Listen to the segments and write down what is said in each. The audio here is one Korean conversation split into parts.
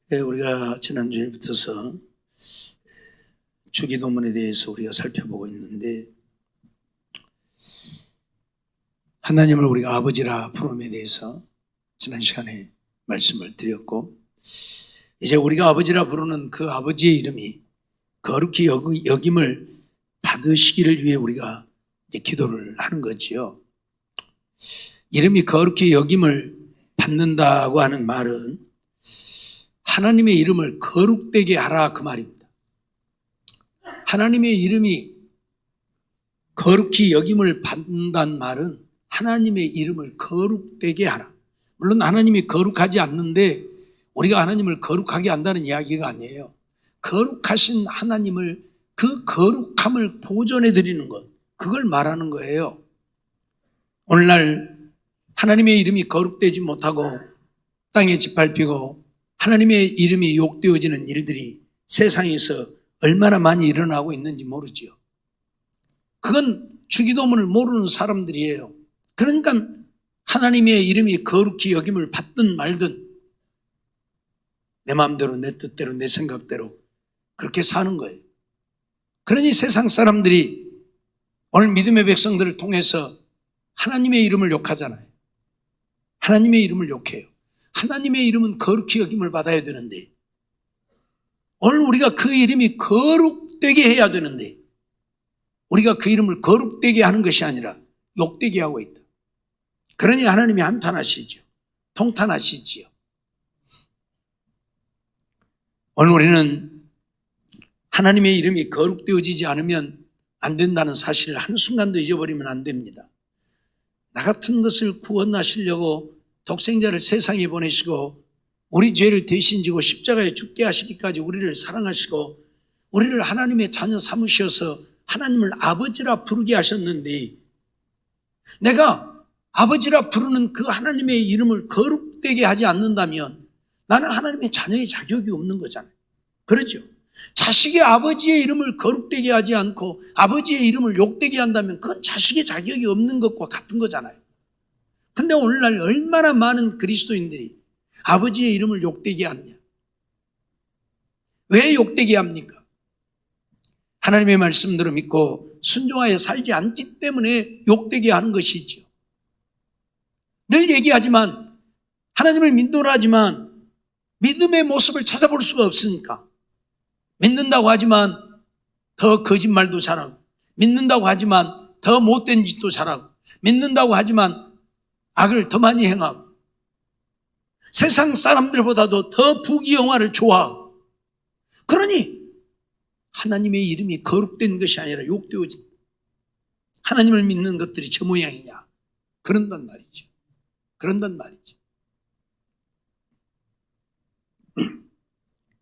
우리가 지난주에부터서 주기도문에 대해서 우리가 살펴보고 있는데, 하나님을 우리가 아버지라 부름에 대해서 지난 시간에 말씀을 드렸고, 이제 우리가 아버지라 부르는 그 아버지의 이름이 거룩히 여김을 받으시기를 위해 우리가 이제 기도를 하는 거지요. 이름이 거룩히 여김을 받는다고 하는 말은 하나님의 이름을 거룩되게 하라, 그 말입니다. 하나님의 이름이 거룩히 여김을 받는다는 말은 하나님의 이름을 거룩되게 하라. 물론 하나님이 거룩하지 않는데 우리가 하나님을 거룩하게 한다는 이야기가 아니에요. 거룩하신 하나님을, 그 거룩함을 보존해 드리는 것, 그걸 말하는 거예요. 오늘날 하나님의 이름이 거룩되지 못하고 땅에 짓밟히고 하나님의 이름이 욕되어지는 일들이 세상에서 얼마나 많이 일어나고 있는지 모르지요. 그건 주기도문을 모르는 사람들이에요. 그러니까 하나님의 이름이 거룩히 여김을 받든 말든 내 마음대로, 내 뜻대로, 내 생각대로 그렇게 사는 거예요. 그러니 세상 사람들이 오늘 믿음의 백성들을 통해서 하나님의 이름을 욕하잖아요. 하나님의 이름을 욕해요. 하나님의 이름은 거룩히 여김을 받아야 되는데, 오늘 우리가 그 이름이 거룩되게 해야 되는데 우리가 그 이름을 거룩되게 하는 것이 아니라 욕되게 하고 있다. 그러니 하나님이 한탄하시죠. 통탄하시지요. 오늘 우리는 하나님의 이름이 거룩되어지지 않으면 안 된다는 사실을 한순간도 잊어버리면 안 됩니다. 나 같은 것을 구원하시려고 독생자를 세상에 보내시고 우리 죄를 대신 지고 십자가에 죽게 하시기까지 우리를 사랑하시고 우리를 하나님의 자녀 삼으셔서 하나님을 아버지라 부르게 하셨는데, 내가 아버지라 부르는 그 하나님의 이름을 거룩되게 하지 않는다면 나는 하나님의 자녀의 자격이 없는 거잖아요. 그렇죠? 자식의 아버지의 이름을 거룩되게 하지 않고 아버지의 이름을 욕되게 한다면 그건 자식의 자격이 없는 것과 같은 거잖아요. 근데 오늘날 얼마나 많은 그리스도인들이 아버지의 이름을 욕되게 하느냐. 왜 욕되게 합니까? 하나님의 말씀대로 믿고 순종하여 살지 않기 때문에 욕되게 하는 것이지요. 늘 얘기하지만, 하나님을 믿노라 하지만 믿음의 모습을 찾아볼 수가 없으니까, 믿는다고 하지만 더 거짓말도 잘하고, 믿는다고 하지만 더 못된 짓도 잘하고, 믿는다고 하지만 악을 더 많이 행하고, 세상 사람들보다도 더 부귀영화를 좋아하고, 그러니 하나님의 이름이 거룩된 것이 아니라 욕되어진, 하나님을 믿는 것들이 저 모양이냐, 그런단 말이죠. 그런단 말이죠.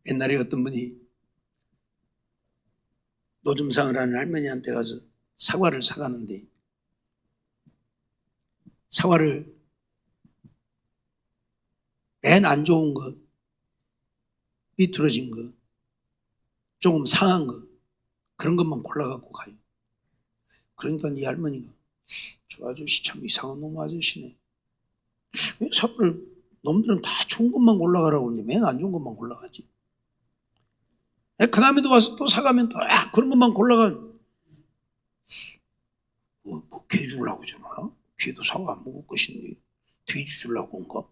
옛날에 어떤 분이 노점상을 하는 할머니한테 가서 사과를 사가는데, 사과를 맨 안 좋은 것, 삐뚤어진 것, 조금 상한 것, 그런 것만 골라갖고 가요. 그러니까 이 할머니가, 저 아저씨 참 이상한 놈 아저씨네. 왜 사과를, 놈들은 다 좋은 것만 골라가라고 하는데 맨 안 좋은 것만 골라가지. 그 다음에도 와서 또 사가면 또 그런 것만 골라가. 뭐 개 주려고 저러나? 개도 사과 안 먹을 것인데 돼지 주려고 온가?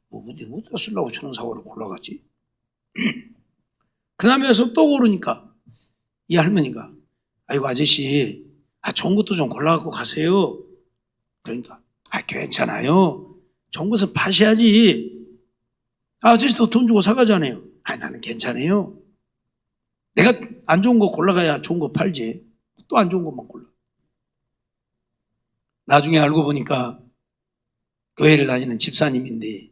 뭐 어디다 쓰려고 저런 사과를 골라가지? 그 다음에 와서 또 고르니까 이 할머니가, 아이고 아저씨, 좋은 것도 좀 골라갖고 가세요. 그러니까 괜찮아요. 좋은 것은 파셔야지. 아저씨도 돈 주고 사가잖아요. 나는 괜찮아요. 내가 안 좋은 거 골라가야 좋은 거 팔지. 또 안 좋은 것만 골라. 나중에 알고 보니까 교회를 다니는 집사님인데,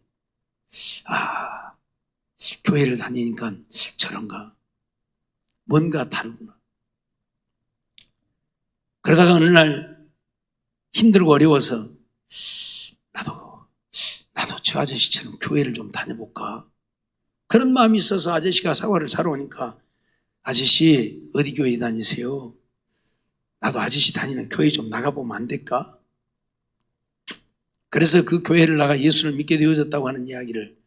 교회를 다니니까 저런가, 뭔가 다르구나. 그러다가 어느 날 힘들고 어려워서 나도 저 아저씨처럼 교회를 좀 다녀볼까, 그런 마음이 있어서 아저씨가 사과를 사러 오니까, 아저씨 어디 교회 다니세요? 나도 아저씨 다니는 교회 좀 나가보면 안 될까? 그래서 그 교회를 나가 예수를 믿게 되어졌다고 하는 이야기를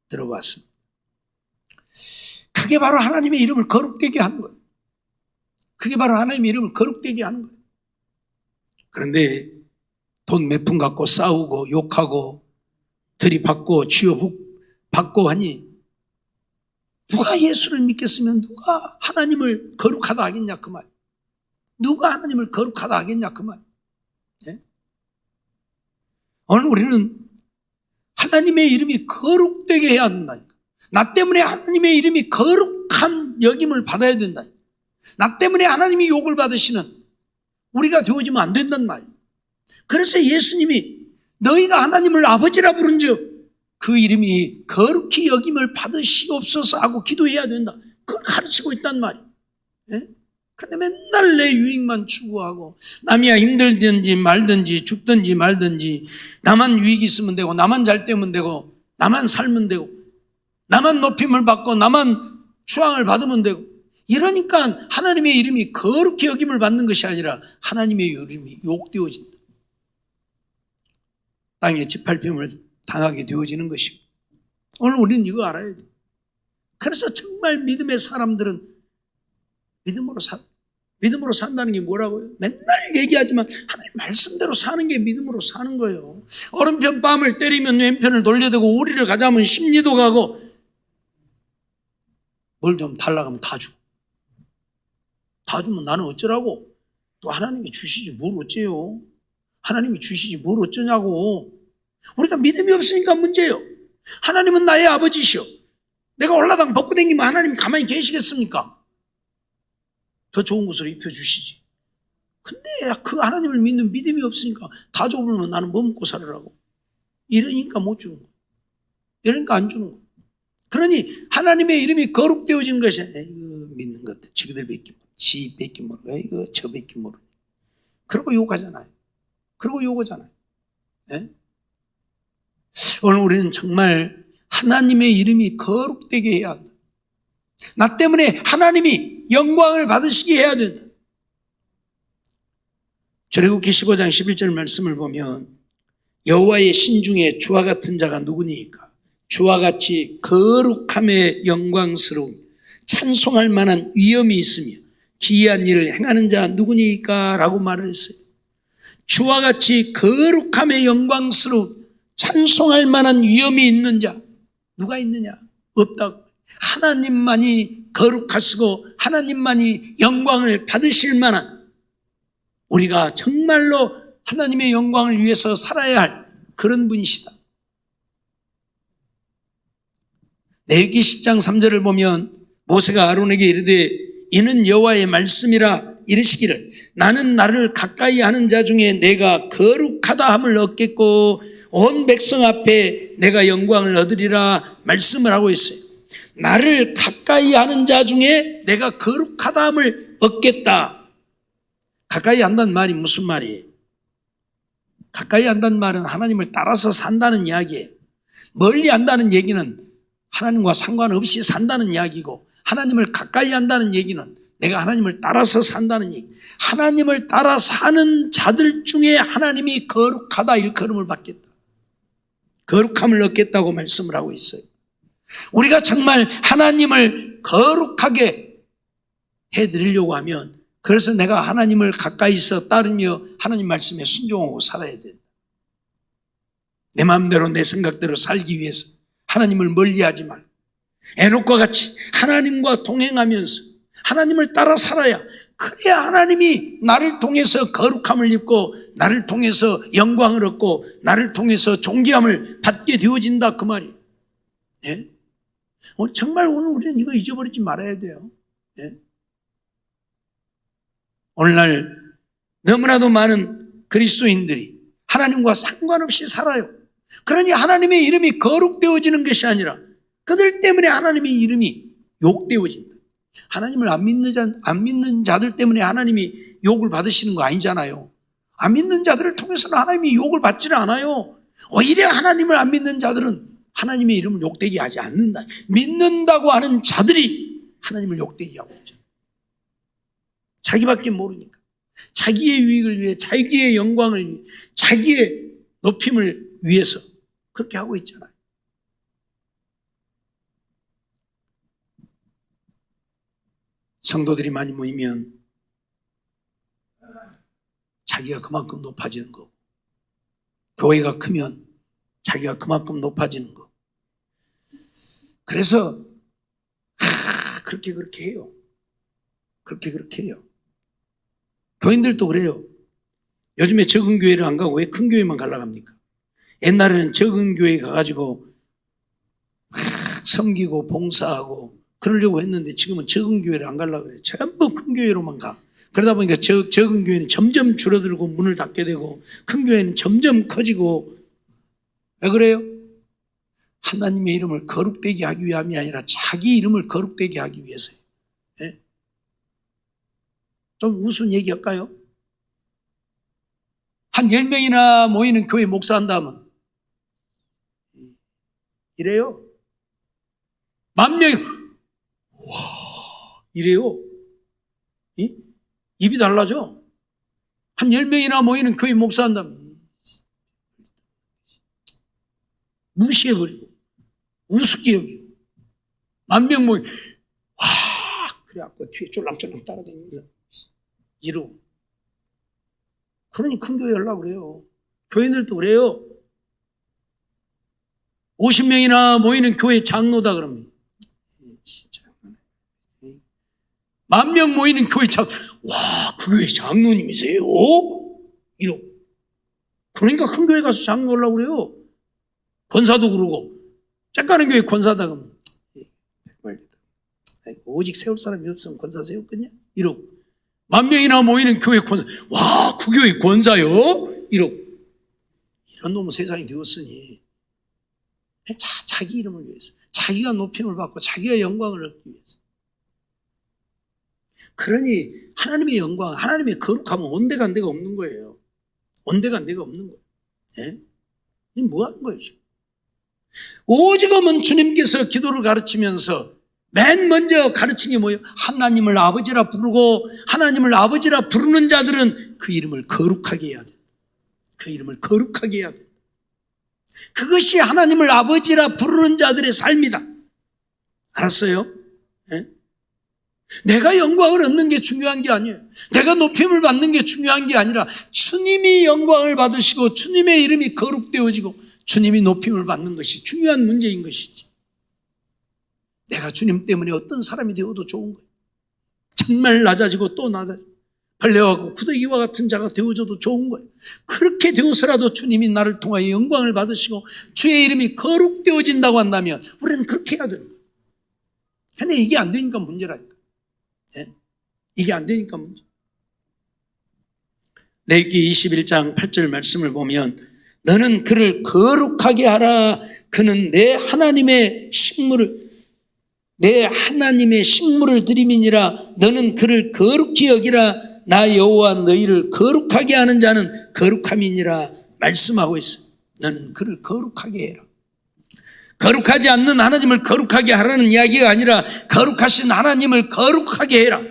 들어봤습니다. 그게 바로 하나님의 이름을 거룩되게 하는 거예요. 그게 바로 하나님의 이름을 거룩되게 하는 거예요. 그런데 돈 몇 푼 갖고 싸우고 욕하고 들이받고 쥐어 받고 하니 누가 예수를 믿겠으면 누가 하나님을 거룩하다 하겠냐 그 말. 누가 하나님을 거룩하다 하겠냐 그 말. 네? 오늘 우리는 하나님의 이름이 거룩되게 해야 된다니까. 나 때문에 하나님의 이름이 거룩한 여김을 받아야 된다. 나 때문에 하나님이 욕을 받으시는 우리가 되어지면 안 된단 말이에요. 그래서 예수님이 너희가 하나님을 아버지라 부른즉 그 이름이 거룩히 여김을 받으시옵소서 하고 기도해야 된다. 그걸 가르치고 있단 말이에요. 예? 그런데 맨날 내 유익만 추구하고 남이야 힘들든지 말든지 죽든지 말든지 나만 유익 있으면 되고 나만 잘 되면 되고 나만 살면 되고 나만 높임을 받고 나만 추앙을 받으면 되고 이러니까 하나님의 이름이 거룩히 여김을 받는 것이 아니라 하나님의 이름이 욕되어진다. 땅에 짓밟힘을 당하게 되어지는 것입니다. 오늘 우리는 이거 알아야 돼요. 그래서 정말 믿음의 사람들은 믿음으로 산다는 게 뭐라고요? 맨날 얘기하지만 하나님 말씀대로 사는 게 믿음으로 사는 거예요. 오른편 뺨을 때리면 왼편을 돌려대고 오리를 가자면 십리도 가고 뭘 좀 달라고 하면 다 주고 다 주면 나는 어쩌라고? 또 하나님이 주시지 뭘 어째요? 하나님이 주시지 뭘 어쩌냐고. 우리가 믿음이 없으니까 문제예요. 하나님은 나의 아버지시오. 내가 올라당 벗고 다니면 하나님 가만히 계시겠습니까? 더 좋은 것으로 입혀주시지. 근데 그 하나님을 믿는 믿음이 없으니까 다 줘보면 나는 뭐 먹고 살으라고. 이러니까 못 주는 거예요. 이러니까 안 주는 거예요. 그러니 하나님의 이름이 거룩되어진 것이 이거 믿는 것도 지그들 뺏기 모르고 지 뺏기 모르고 이거 저 뺏기 모르고 그러고 욕하잖아요. 그러고 욕하잖아요. 네? 오늘 우리는 정말 하나님의 이름이 거룩되게 해야 한다. 나 때문에 하나님이 영광을 받으시게 해야 된다. 출애굽기 15장 11절 말씀을 보면 여호와의 신중에 주와 같은 자가 누구니까 주와 같이 거룩함에 영광스러운 찬송할 만한 위엄이 있으며 기이한 일을 행하는 자 누구니까 라고 말을 했어요. 주와 같이 거룩함에 영광스러운 찬송할 만한 위엄이 있는 자 누가 있느냐? 없다고. 하나님만이 거룩하시고 하나님만이 영광을 받으실 만한 우리가 정말로 하나님의 영광을 위해서 살아야 할 그런 분이시다. 레위기 10장 3절을 보면 모세가 아론에게 이르되 이는 여호와의 말씀이라 이르시기를 나는 나를 가까이 하는 자 중에 내가 거룩하다 함을 얻겠고 온 백성 앞에 내가 영광을 얻으리라 말씀을 하고 있어요. 나를 가까이 하는 자 중에 내가 거룩하다 함을 얻겠다. 가까이 한다는 말이 무슨 말이에요? 가까이 한다는 말은 하나님을 따라서 산다는 이야기예요. 멀리 한다는 얘기는 하나님과 상관없이 산다는 이야기고 하나님을 가까이 한다는 얘기는 내가 하나님을 따라서 산다는 얘기. 하나님을 따라 사는 자들 중에 하나님이 거룩하다 일컬음을 받겠다. 거룩함을 얻겠다고 말씀을 하고 있어요. 우리가 정말 하나님을 거룩하게 해드리려고 하면 그래서 내가 하나님을 가까이서 따르며 하나님 말씀에 순종하고 살아야 된다. 내 마음대로 내 생각대로 살기 위해서 하나님을 멀리하지 말고 에녹과 같이 하나님과 동행하면서 하나님을 따라 살아야 그래야 하나님이 나를 통해서 거룩함을 입고 나를 통해서 영광을 얻고 나를 통해서 존귀함을 받게 되어진다 그 말이에요. 예? 정말 오늘 우리는 이거 잊어버리지 말아야 돼요. 예? 오늘날 너무나도 많은 그리스도인들이 하나님과 상관없이 살아요. 그러니 하나님의 이름이 거룩되어지는 것이 아니라 그들 때문에 하나님의 이름이 욕되어진다. 하나님을 안 믿는 자들 때문에 하나님이 욕을 받으시는 거 아니잖아요. 안 믿는 자들을 통해서는 하나님이 욕을 받지는 않아요. 오히려 하나님을 안 믿는 자들은 하나님의 이름을 욕되게 하지 않는다. 믿는다고 하는 자들이 하나님을 욕되게 하고 있죠. 자기밖에 모르니까. 자기의 유익을 위해, 자기의 영광을 위해, 자기의 높임을 위해서 그렇게 하고 있잖아요. 성도들이 많이 모이면 자기가 그만큼 높아지는 거고, 교회가 크면 자기가 그만큼 높아지는 거. 그래서 그렇게 해요. 그렇게 해요. 교인들도 그래요. 요즘에 적은 교회를 안 가고 왜 큰 교회만 가려고 합니까? 옛날에는 적은 교회 가가지고 섬기고 봉사하고 그러려고 했는데 지금은 적은 교회를 안 가려고 그래요. 전부 큰 교회로만 가. 그러다 보니까 적은 교회는 점점 줄어들고 문을 닫게 되고 큰 교회는 점점 커지고. 왜 그래요? 하나님의 이름을 거룩되게 하기 위함이 아니라 자기 이름을 거룩되게 하기 위해서요. 네? 좀 우스운 얘기 할까요? 한 10명이나 모이는 교회 목사한다면 이래요. 10,000명이 와 이래요. 입이 달라져. 한 10명이나 모이는 교회 목사한다면 무시해버리고 우습게 여기고 10,000명 모이 와 그래갖고 뒤에 쫄랑쫄랑 따라다니면서 이러고. 그러니 큰 교회 하려고 그래요. 교인들도 그래요. 50명이나 모이는 교회 장로다 그러면 10,000명 모이는 교회 와, 그 교회 장로님이세요? 이러고. 그러니까 큰 교회 가서 장로 하려고 그래요. 권사도 그러고. 짝가는 교회 권사다 그러면 오직 세울 사람이 없으면 권사 세웠겠냐? 이러고. 10,000명이나 모이는 교회 권사. 와, 그 교회 권사요? 이러고. 이런 놈은 세상이 되었으니 자기 이름을 위해서, 자기가 높임을 받고 자기가 영광을 얻기 위해서. 그러니 하나님의 영광, 하나님의 거룩함은 온데간데가 없는 거예요. 온데간데가 없는 거예요. 네? 이게 뭐 하는 거예요 지금? 오직은 주님께서 기도를 가르치면서 맨 먼저 가르친 게 뭐예요? 하나님을 아버지라 부르고, 하나님을 아버지라 부르는 자들은 그 이름을 거룩하게 해야 돼. 그 이름을 거룩하게 해야 돼. 그것이 하나님을 아버지라 부르는 자들의 삶이다. 알았어요? 네? 내가 영광을 얻는 게 중요한 게 아니에요. 내가 높임을 받는 게 중요한 게 아니라 주님이 영광을 받으시고 주님의 이름이 거룩되어지고 주님이 높임을 받는 것이 중요한 문제인 것이지. 내가 주님 때문에 어떤 사람이 되어도 좋은 거예요. 정말 낮아지고 또 낮아지고 벌레와 구더기와 같은 자가 되어져도 좋은 거예요. 그렇게 되어서라도 주님이 나를 통하여 영광을 받으시고 주의 이름이 거룩되어진다고 한다면 우리는 그렇게 해야 되는 거예요. 근데 이게 안 되니까 문제라니까. 네? 이게 안 되니까 문제. 레위기 21장 8절 말씀을 보면 너는 그를 거룩하게 하라. 그는 내 하나님의 식물을 드림이니라. 너는 그를 거룩히 여기라. 나 여호와 너희를 거룩하게 하는 자는 거룩함이니라 말씀하고 있어. 너는 그를 거룩하게 해라. 거룩하지 않는 하나님을 거룩하게 하라는 이야기가 아니라 거룩하신 하나님을 거룩하게 해라.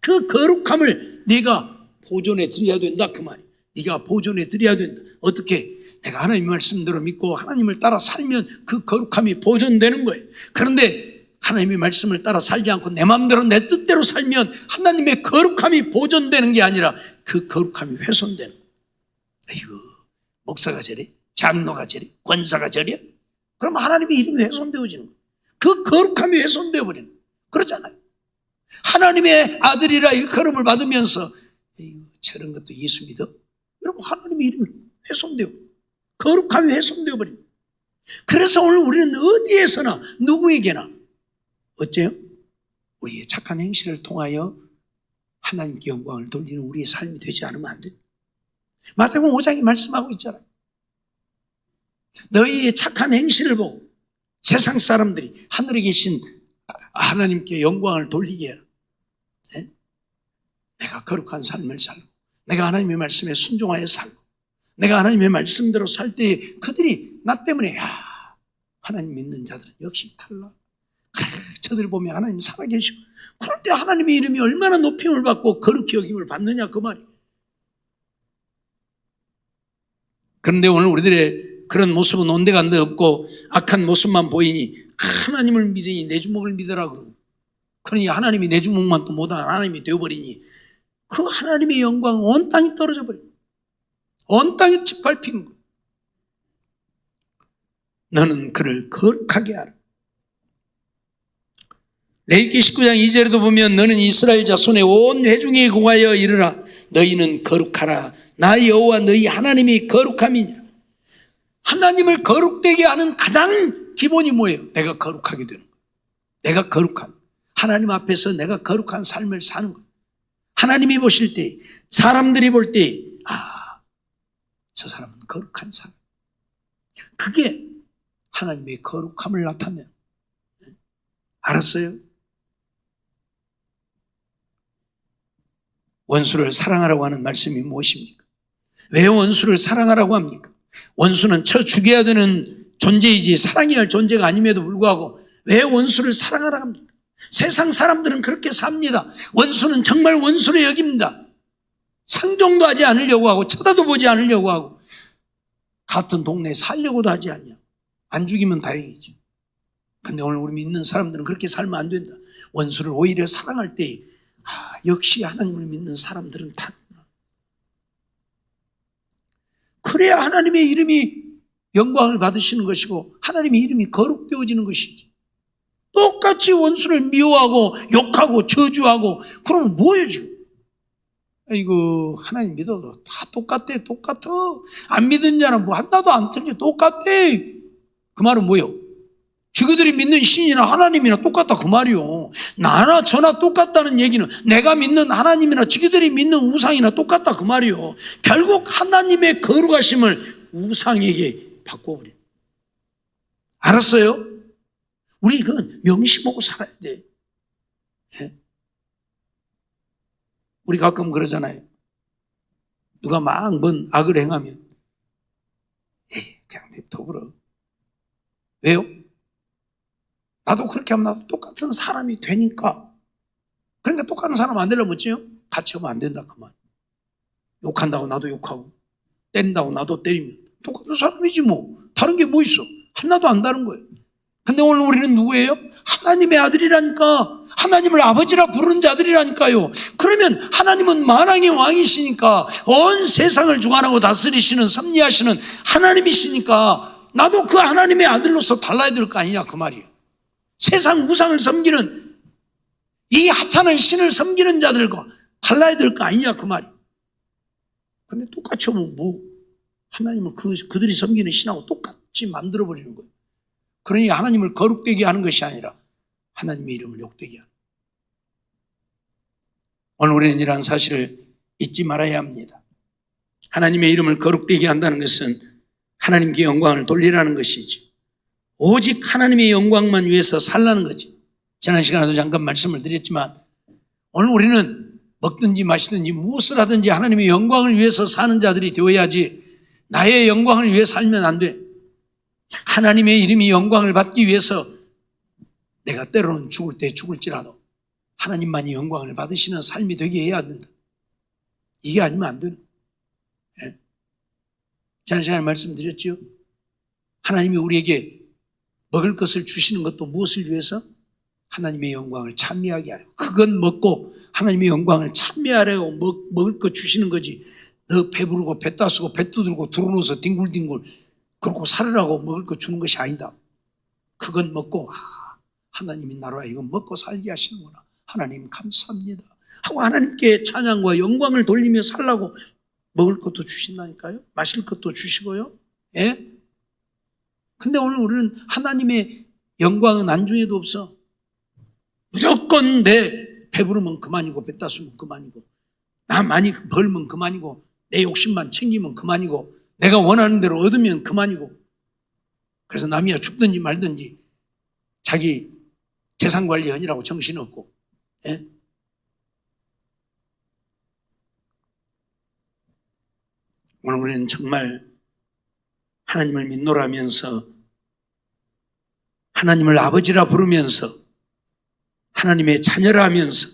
그 거룩함을 네가 보존해 드려야 된다 그 말이야. 네가 보존해 드려야 된다. 어떻게? 내가 하나님의 말씀대로 믿고 하나님을 따라 살면 그 거룩함이 보존되는 거예요. 그런데 하나님의 말씀을 따라 살지 않고 내 마음대로 내 뜻대로 살면 하나님의 거룩함이 보존되는 게 아니라 그 거룩함이 훼손되는 거예요. 아이고, 목사가 저래? 장로가 저래? 권사가 저래? 그럼 하나님의 이름이 훼손되어지는 거예요. 그 거룩함이 훼손되어 버리는 거예요. 그렇잖아요. 하나님의 아들이라 일컬음을 받으면서 저런 것도 예수 믿어? 여러분 하나님의 이름이 훼손되어 거룩함이 훼손되어 버린다. 그래서 오늘 우리는 어디에서나 누구에게나 어째요? 우리의 착한 행실을 통하여 하나님께 영광을 돌리는 우리의 삶이 되지 않으면 안 돼요. 마태복음 5장이 말씀하고 있잖아요. 너희의 착한 행실을 보고 세상 사람들이 하늘에 계신 하나님께 영광을 돌리게 해라. 네? 내가 거룩한 삶을 살고 내가 하나님의 말씀에 순종하여 살고 내가 하나님의 말씀대로 살 때 그들이 나 때문에 하나님 믿는 자들은 역시 달라. 그래, 저들 보면 하나님 살아계시고 그럴 때 하나님의 이름이 얼마나 높임을 받고 거룩히 여김을 받느냐 그 말이에요. 그런데 오늘 우리들의 그런 모습은 온데간데 없고 악한 모습만 보이니 하나님을 믿으니 내 주먹을 믿으라 그러고 그러니 하나님이 내 주먹만 또 못하는 하나님이 되어버리니 그 하나님의 영광은 온 땅이 떨어져 버립니다. 온 땅이 짓밟히는 거예요. 너는 그를 거룩하게 하라. 레위기 19장 2절에도 보면 너는 이스라엘 자손의 온 회중에 공하여 이르라. 너희는 거룩하라. 나 여호와 너희 하나님이 거룩함이니라. 하나님을 거룩되게 하는 가장 기본이 뭐예요? 내가 거룩하게 되는 거예요. 내가 거룩한, 하나님 앞에서 내가 거룩한 삶을 사는 거예요. 하나님이 보실 때, 사람들이 볼 때, 저 사람은 거룩한 사람. 그게 하나님의 거룩함을 나타내요. 알았어요? 원수를 사랑하라고 하는 말씀이 무엇입니까? 왜 원수를 사랑하라고 합니까? 원수는 쳐 죽여야 되는 존재이지 사랑해야 할 존재가 아님에도 불구하고 왜 원수를 사랑하라고 합니까? 세상 사람들은 그렇게 삽니다. 원수는 정말 원수로 여깁니다. 상종도 하지 않으려고 하고 쳐다도 보지 않으려고 하고 같은 동네에 살려고도 하지 않냐. 안 죽이면 다행이지. 근데 오늘 우리 믿는 사람들은 그렇게 살면 안 된다. 원수를 오히려 사랑할 때 역시 하나님을 믿는 사람들은 다르구나. 그래야 하나님의 이름이 영광을 받으시는 것이고 하나님의 이름이 거룩되어지는 것이지. 똑같이 원수를 미워하고 욕하고 저주하고 그러면 뭐예요 지금? 이거 하나님 믿어도 다 똑같아. 안 믿은 자는 뭐 하나도 안 틀려. 똑같아. 그 말은 뭐예요? 지그들이 믿는 신이나 하나님이나 똑같다 그 말이요. 나나 저나 똑같다는 얘기는 내가 믿는 하나님이나 지그들이 믿는 우상이나 똑같다 그 말이요. 결국 하나님의 거룩하심을 우상에게 바꿔버려. 알았어요? 우리 그건 명심하고 살아야 돼. 예? 우리 가끔 그러잖아요. 누가 막 뭔 악을 행하면 그냥 냅둬버려. 왜요? 나도 그렇게 하면 나도 똑같은 사람이 되니까. 그러니까 똑같은 사람 안 되려면 어째요? 같이 하면 안 된다 그 말. 욕한다고 나도 욕하고 때린다고 나도 때리면 똑같은 사람이지 뭐. 다른 게 뭐 있어? 하나도 안 다른 거예요. 근데 오늘 우리는 누구예요? 하나님의 아들이라니까. 하나님을 아버지라 부르는 자들이라니까요. 그러면 하나님은 만왕의 왕이시니까 온 세상을 주관하고 다스리시는 섭리하시는 하나님이시니까 나도 그 하나님의 아들로서 달라야 될 거 아니냐 그 말이에요. 세상 우상을 섬기는 이 하찮은 신을 섬기는 자들과 달라야 될 거 아니냐 그 말이에요. 근데 똑같이 하면 뭐 하나님을 그들이 섬기는 신하고 똑같이 만들어버리는 거예요. 그러니 하나님을 거룩되게 하는 것이 아니라 하나님의 이름을 욕되게 하는. 오늘 우리는 이러한 사실을 잊지 말아야 합니다. 하나님의 이름을 거룩되게 한다는 것은 하나님께 영광을 돌리라는 것이지. 오직 하나님의 영광만 위해서 살라는 거지. 지난 시간에도 잠깐 말씀을 드렸지만 오늘 우리는 먹든지 마시든지 무엇을 하든지 하나님의 영광을 위해서 사는 자들이 되어야지 나의 영광을 위해 살면 안 돼. 하나님의 이름이 영광을 받기 위해서 내가 때로는 죽을 때 죽을지라도 하나님만이 영광을 받으시는 삶이 되게 해야 된다. 이게 아니면 안 되는. 예. 지난 시간에 말씀드렸죠. 하나님이 우리에게 먹을 것을 주시는 것도 무엇을 위해서? 하나님의 영광을 찬미하게 하려고. 그건 먹고 하나님의 영광을 찬미하려고 먹을 것 주시는 거지. 너 배부르고 배 따쓰고 배 두들고 들어놓아서 뒹굴뒹굴 그러고 살으라고 먹을 것 주는 것이 아니다. 그건 먹고 하나님이 나로 하여금 먹고 살게 하시는구나. 하나님 감사합니다 하고 하나님께 찬양과 영광을 돌리며 살라고 먹을 것도 주신다니까요. 마실 것도 주시고요. 예? 근데 오늘 우리는 하나님의 영광은 안중에도 없어. 무조건 내 배부르면 그만이고 배 따스면 그만이고 나 많이 벌면 그만이고 내 욕심만 챙기면 그만이고 내가 원하는 대로 얻으면 그만이고 그래서 남이야 죽든지 말든지 자기 재산관리하느라고 정신없고. 예? 오늘 우리는 정말 하나님을 믿노라면서 하나님을 아버지라 부르면서 하나님의 자녀라면서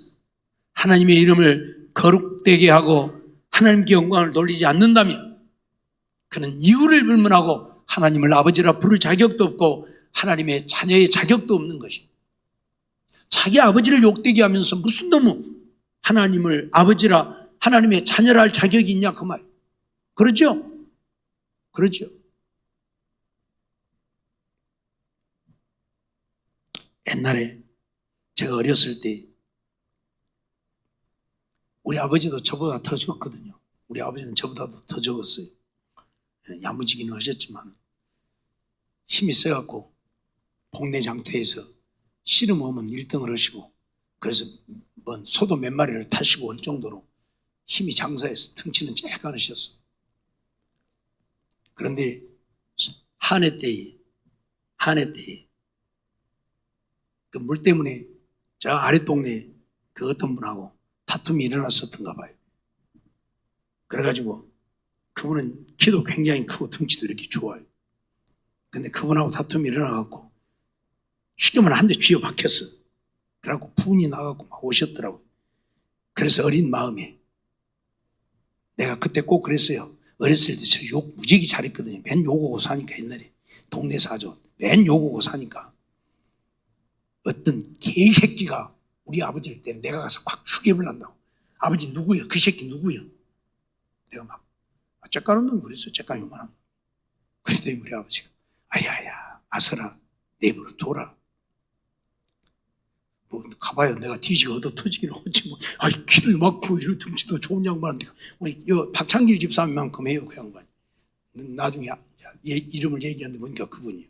하나님의 이름을 거룩되게 하고 하나님께 영광을 돌리지 않는다면 그는 이유를 불문하고 하나님을 아버지라 부를 자격도 없고 하나님의 자녀의 자격도 없는 것입니다. 자기 아버지를 욕되게 하면서 무슨 너무 하나님을 아버지라 하나님의 자녀라 할 자격이 있냐 그 말. 그러죠? 그러죠. 옛날에 제가 어렸을 때 우리 아버지도 저보다 더 적거든요. 우리 아버지는 저보다도 더 적었어요. 야무지기는 하셨지만 힘이 세갖고 복내 장터에서 씨름 오면 1등을 하시고 그래서 뭔 소도 몇 마리를 타시고 올 정도로 힘이 장사해서 등치는 쬐까으셨어. 그런데 한해 때에 그 물 때문에 저 아랫동네 그 어떤 분하고 다툼이 일어났었던가 봐요. 그래가지고 그분은 키도 굉장히 크고 등치도 이렇게 좋아요. 근데 그분하고 다툼이 일어나갖고 쉽게만 한 대 쥐어 박혔어. 그래갖고 분이 나갖고 막 오셨더라고요. 그래서 어린 마음에 내가 그때 꼭 그랬어요. 어렸을 때 저 욕 무지하게 잘했거든요. 맨 욕오고 사니까 옛날에 동네 사죠. 맨 욕오고 사니까 어떤 개새끼가 우리 아버지를 때 내가 가서 꽉 죽여버린다고. 아버지 누구야? 그 새끼 누구야? 내가 막 째까는 놈 그랬어요. 째까 요만한 놈. 그랬더니 우리 아버지가 아야야 아서라 내 입으로 둬라. 뭐 가봐야 내가 뒤지가 얻어 터지기는 하지 뭐. 아이 키도 막고 이런 등치도 좋은 양반인데 우리 요 박창길 집사님만큼 해요 그 양반. 나중에 이름을 얘기하는데 보니까 그분이에요.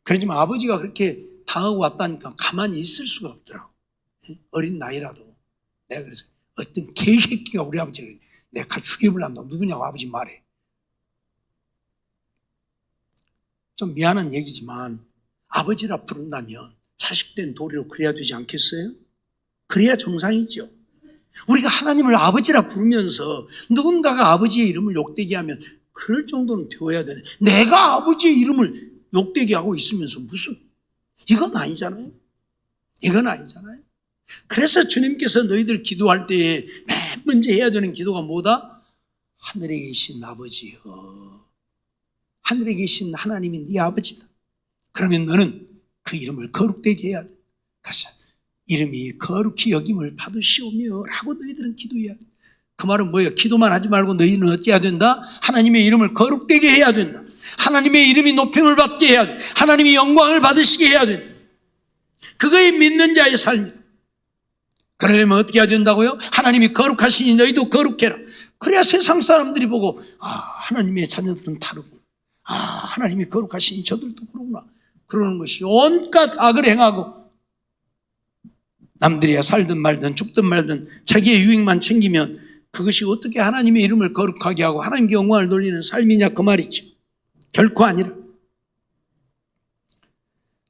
그러지만 아버지가 그렇게 당하고 왔다니까 가만히 있을 수가 없더라고. 어린 나이라도. 내가 그래서 어떤 개새끼가 우리 아버지를 내가 죽여버린다고 누구냐고 아버지 말해. 좀 미안한 얘기지만 아버지라 부른다면 자식된 도리로 그래야 되지 않겠어요? 그래야 정상이죠. 우리가 하나님을 아버지라 부르면서 누군가가 아버지의 이름을 욕되게 하면 그럴 정도는 되어야 되네. 내가 아버지의 이름을 욕되게 하고 있으면서 무슨 이건 아니잖아요. 이건 아니잖아요. 그래서 주님께서 너희들 기도할 때에 맨 먼저 해야 되는 기도가 뭐다? 하늘에 계신 아버지여, 하늘에 계신 하나님이 네 아버지다. 그러면 너는 그 이름을 거룩되게 해야 돼. 그래서 이름이 거룩히 여김을 받으시오며 라고 너희들은 기도해야 돼. 그 말은 뭐예요? 기도만 하지 말고 너희는 어떻게 해야 된다? 하나님의 이름을 거룩되게 해야 된다. 하나님의 이름이 높임을 받게 해야 돼. 하나님이 영광을 받으시게 해야 된다. 그거에 믿는 자의 삶이다. 그러려면 어떻게 해야 된다고요? 하나님이 거룩하시니 너희도 거룩해라. 그래야 세상 사람들이 보고 하나님의 자녀들은 다르구나. 하나님이 거룩하시니 저들도 그러구나. 그러는 것이 온갖 악을 행하고 남들이야 살든 말든 죽든 말든 자기의 유익만 챙기면 그것이 어떻게 하나님의 이름을 거룩하게 하고 하나님께 영광을 돌리는 삶이냐 그 말이죠. 결코 아니라.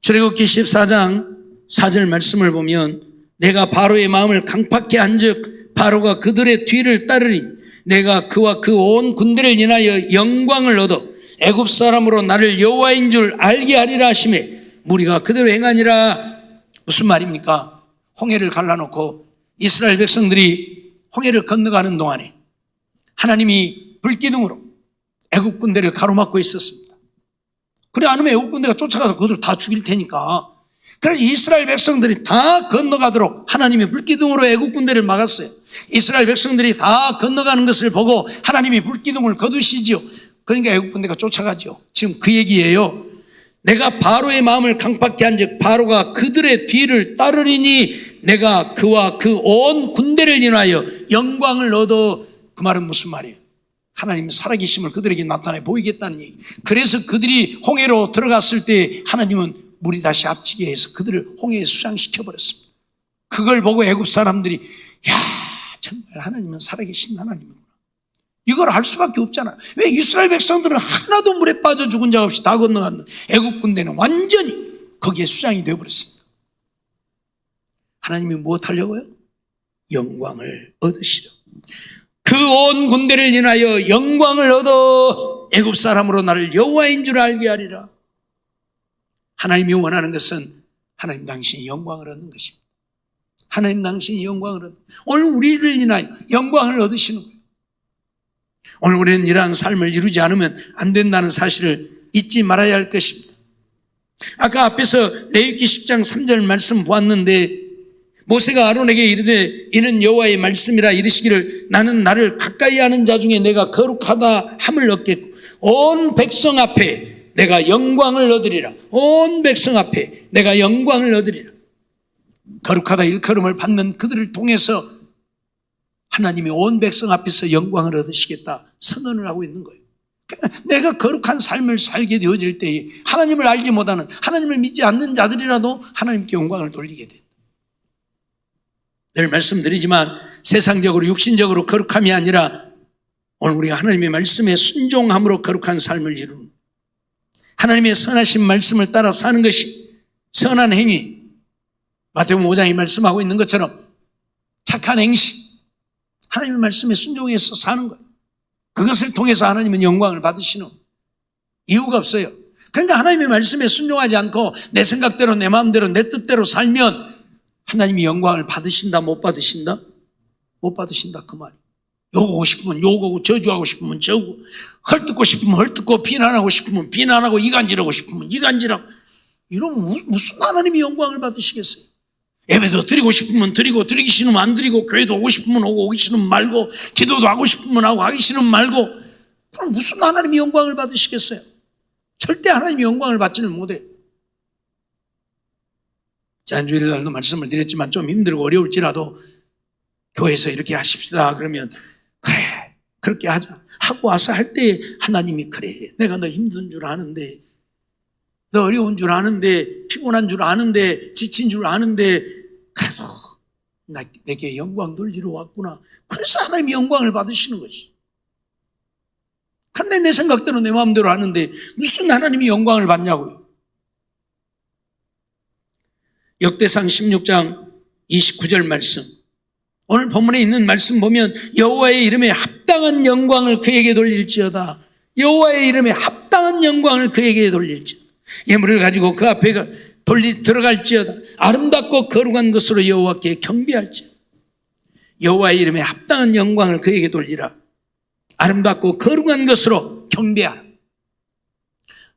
출애굽기 14장 4절 말씀을 보면 내가 바로의 마음을 강팍케 한즉 바로가 그들의 뒤를 따르리 내가 그와 그 온 군대를 인하여 영광을 얻어 애굽 사람으로 나를 여호와인 줄 알게 하리라 하시매 무리가 그대로 행하니라. 무슨 말입니까? 홍해를 갈라놓고 이스라엘 백성들이 홍해를 건너가는 동안에 하나님이 불기둥으로 애굽 군대를 가로막고 있었습니다. 그래 안 하면 애굽 군대가 쫓아가서 그들 다 죽일 테니까. 그래서 이스라엘 백성들이 다 건너가도록 하나님이 불기둥으로 애굽 군대를 막았어요. 이스라엘 백성들이 다 건너가는 것을 보고 하나님이 불기둥을 거두시지요. 그러니까 애굽 군대가 쫓아가죠. 지금 그 얘기예요. 내가 바로의 마음을 강팍케 한즉 바로가 그들의 뒤를 따르리니 내가 그와 그 온 군대를 인하여 영광을 얻어. 그 말은 무슨 말이에요? 하나님의 살아계심을 그들에게 나타내 보이겠다는 얘기. 그래서 그들이 홍해로 들어갔을 때 하나님은 물이 다시 앞치게 해서 그들을 홍해에 수장시켜버렸습니다. 그걸 보고 애굽 사람들이 정말 하나님은 살아계신 하나님이구나. 이걸 알 수밖에 없잖아. 왜 이스라엘 백성들은 하나도 물에 빠져 죽은 자 없이 다 건너갔는데 애굽 군대는 완전히 거기에 수장이 되어버렸습니다. 하나님이 무엇 하려고요? 영광을 얻으시려. 그 온 군대를 인하여 영광을 얻어 애굽 사람으로 나를 여호와인 줄 알게 하리라. 하나님이 원하는 것은 하나님 당신이 영광을 얻는 것입니다. 하나님 당신이 영광을 얻는, 오늘 우리를 인하여 영광을 얻으시는 거예요. 오늘 우리는 이러한 삶을 이루지 않으면 안 된다는 사실을 잊지 말아야 할 것입니다. 아까 앞에서 레위기 10장 3절 말씀 보았는데 모세가 아론에게 이르되 이는 여호와의 말씀이라 이르시기를 나는 나를 가까이 하는 자 중에 내가 거룩하다 함을 얻겠고 온 백성 앞에 내가 영광을 얻으리라. 온 백성 앞에 내가 영광을 얻으리라. 거룩하다 일컬음을 받는 그들을 통해서 하나님이 온 백성 앞에서 영광을 얻으시겠다 선언을 하고 있는 거예요. 내가 거룩한 삶을 살게 되어질 때에 하나님을 알지 못하는, 하나님을 믿지 않는 자들이라도 하나님께 영광을 돌리게 된다. 늘 말씀드리지만 세상적으로 육신적으로 거룩함이 아니라 오늘 우리가 하나님의 말씀에 순종함으로 거룩한 삶을 이루는, 하나님의 선하신 말씀을 따라 사는 것이 선한 행위, 마태복음 5장이 말씀하고 있는 것처럼 착한 행식, 하나님의 말씀에 순종해서 사는 것, 그것을 통해서 하나님은 영광을 받으시는 이유가 없어요. 그러니까 하나님의 말씀에 순종하지 않고 내 생각대로 내 마음대로 내 뜻대로 살면 하나님이 영광을 받으신다 못 받으신다? 못 받으신다 그 말이에요. 욕하고 싶으면 욕하고 저주하고 싶으면 저주하고 헐뜯고 싶으면 헐뜯고 비난하고 싶으면 비난하고 이간질하고 싶으면 이간질하고 이러면 무슨 하나님이 영광을 받으시겠어요? 예배도 드리고 싶으면 드리고 드리기 싫으면 안 드리고 교회도 오고 싶으면 오고 오기 싫으면 말고 기도도 하고 싶으면 하고 하기 싫으면 말고 그럼 무슨 하나님이 영광을 받으시겠어요? 절대 하나님이 영광을 받지는 못해요. 지난주일 날도 말씀을 드렸지만 좀 힘들고 어려울지라도 교회에서 이렇게 하십시다 그러면 그래 그렇게 하자 하고 와서 할 때 하나님이 그래 내가 너 힘든 줄 아는데 너 어려운 줄 아는데 피곤한 줄 아는데 지친 줄 아는데 그래도 내게 영광 돌리러 왔구나. 그래서 하나님이 영광을 받으시는 것이. 그런데 내 생각대로 내 마음대로 하는데 무슨 하나님이 영광을 받냐고요. 역대상 16장 29절 말씀, 오늘 본문에 있는 말씀 보면 여호와의 이름에 합당한 영광을 그에게 돌릴지어다. 여호와의 이름에 합당한 영광을 그에게 돌릴지어다. 예물을 가지고 그 앞에 들어갈지어다. 아름답고 거룩한 것으로 여호와께 경배할지어다. 여호와의 이름에 합당한 영광을 그에게 돌리라. 아름답고 거룩한 것으로 경배하라.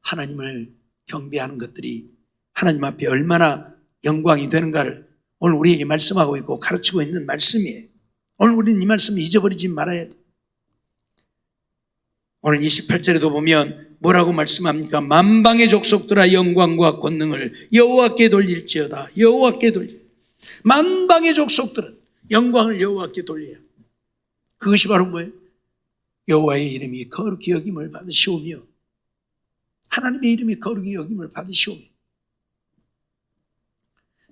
하나님을 경배하는 것들이 하나님 앞에 얼마나 영광이 되는가를 오늘 우리에게 말씀하고 있고 가르치고 있는 말씀이에요. 오늘 우리는 이 말씀을 잊어버리지 말아야 돼. 오늘 28절에도 보면 뭐라고 말씀합니까? 만방의 족속들아 영광과 권능을 여호와께 돌릴지어다. 여호와께 돌릴. 만방의 족속들은 영광을 여호와께 돌려야. 그것이 바로 뭐예요? 여호와의 이름이 거룩히 여김을 받으시오며 하나님의 이름이 거룩히 여김을 받으시오며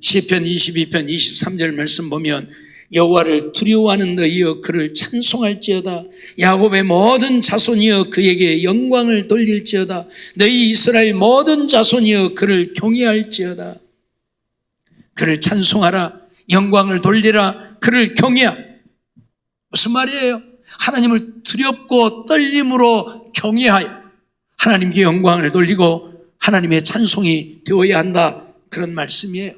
시편 22편 23절 말씀 보면 여호와를 두려워하는 너희여 그를 찬송할지어다. 야곱의 모든 자손이여 그에게 영광을 돌릴지어다. 너희 이스라엘 모든 자손이여 그를 경외할지어다. 그를 찬송하라. 영광을 돌리라. 그를 경외하라. 무슨 말이에요? 하나님을 두렵고 떨림으로 경외하여 하나님께 영광을 돌리고 하나님의 찬송이 되어야 한다. 그런 말씀이에요.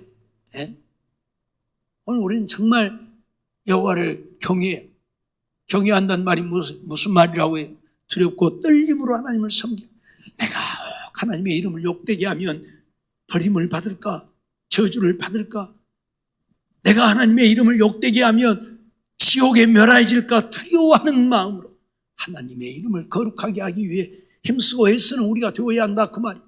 네? 오늘 우리는 정말 여호와를 경외한다는 말이 무슨 말이라고 해요? 두렵고 떨림으로 하나님을 섬겨. 내가 하나님의 이름을 욕되게 하면 버림을 받을까? 저주를 받을까? 내가 하나님의 이름을 욕되게 하면 지옥에 멸하여질까? 두려워하는 마음으로 하나님의 이름을 거룩하게 하기 위해 힘쓰고 애쓰는 우리가 되어야 한다 그 말이에요.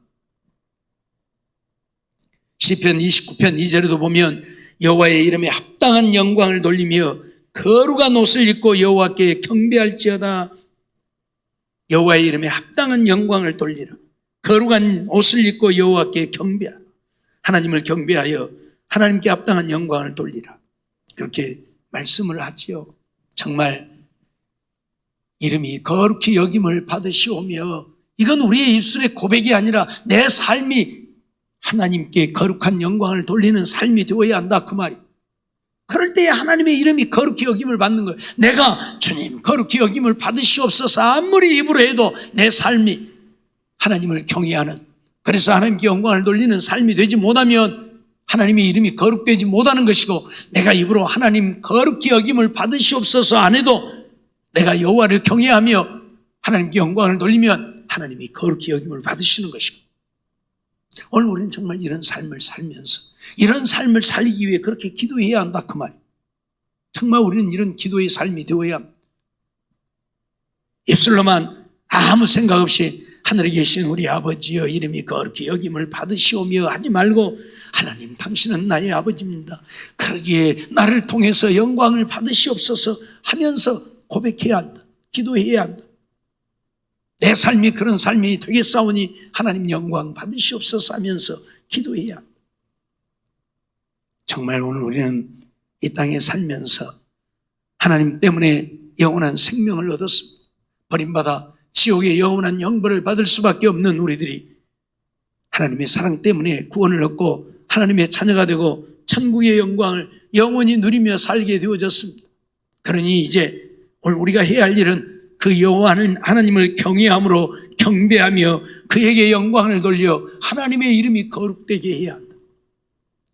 시편 29편 2절에도 보면 여호와의 이름에 합당한 영광을 돌리며 거룩한 옷을 입고 여호와께 경배할지어다. 여호와의 이름에 합당한 영광을 돌리라. 거룩한 옷을 입고 여호와께 경배하라. 하나님을 경배하여 하나님께 합당한 영광을 돌리라. 그렇게 말씀을 하지요. 정말 이름이 거룩히 여김을 받으시오며 이건 우리의 입술의 고백이 아니라 내 삶이 하나님께 거룩한 영광을 돌리는 삶이 되어야 한다 그 말이. 그럴 때에 하나님의 이름이 거룩히 여김을 받는 거예요. 내가 주님 거룩히 여김을 받으시옵소서 아무리 입으로 해도 내 삶이 하나님을 경외하는, 그래서 하나님께 영광을 돌리는 삶이 되지 못하면 하나님의 이름이 거룩되지 못하는 것이고, 내가 입으로 하나님 거룩히 여김을 받으시옵소서 안 해도 내가 여호와를 경외하며 하나님께 영광을 돌리면 하나님이 거룩히 여김을 받으시는 것이고, 오늘 우리는 정말 이런 삶을 살면서 이런 삶을 살기 위해 그렇게 기도해야 한다 그 말이에요. 정말 우리는 이런 기도의 삶이 되어야 합니다. 입술로만 아무 생각 없이 하늘에 계신 우리 아버지여 이름이 거룩히 여김을 받으시오며 하지 말고 하나님 당신은 나의 아버지입니다. 그러기에 나를 통해서 영광을 받으시옵소서 하면서 고백해야 한다. 기도해야 한다. 내 삶이 그런 삶이 되겠사오니 하나님 영광 받으시옵소서 하면서 기도해야 한다. 정말 오늘 우리는 이 땅에 살면서 하나님 때문에 영원한 생명을 얻었습니다. 버림받아 지옥의 영원한 형벌을 받을 수밖에 없는 우리들이 하나님의 사랑 때문에 구원을 얻고 하나님의 자녀가 되고 천국의 영광을 영원히 누리며 살게 되어졌습니다. 그러니 이제 오늘 우리가 해야 할 일은 그 여호와는 하나님을 경외함으로 경배하며 그에게 영광을 돌려 하나님의 이름이 거룩되게 해야 한다.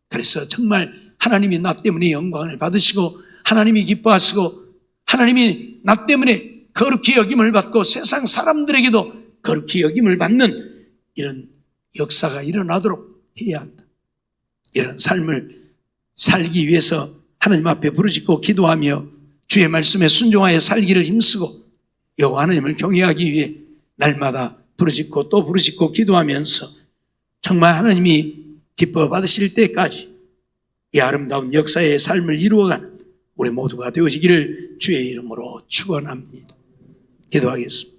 그래서 정말 하나님이 나 때문에 영광을 받으시고 하나님이 기뻐하시고 하나님이 나 때문에 거룩히 여김을 받고 세상 사람들에게도 거룩히 여김을 받는 이런 역사가 일어나도록 해야 한다. 이런 삶을 살기 위해서 하나님 앞에 부르짖고 기도하며 주의 말씀에 순종하여 살기를 힘쓰고 여호와 하나님을 경외하기 위해 날마다 부르짖고 또 부르짖고 기도하면서 정말 하나님이 기뻐 받으실 때까지 이 아름다운 역사의 삶을 이루어가는 우리 모두가 되어지기를 주의 이름으로 축원합니다. 기도하겠습니다.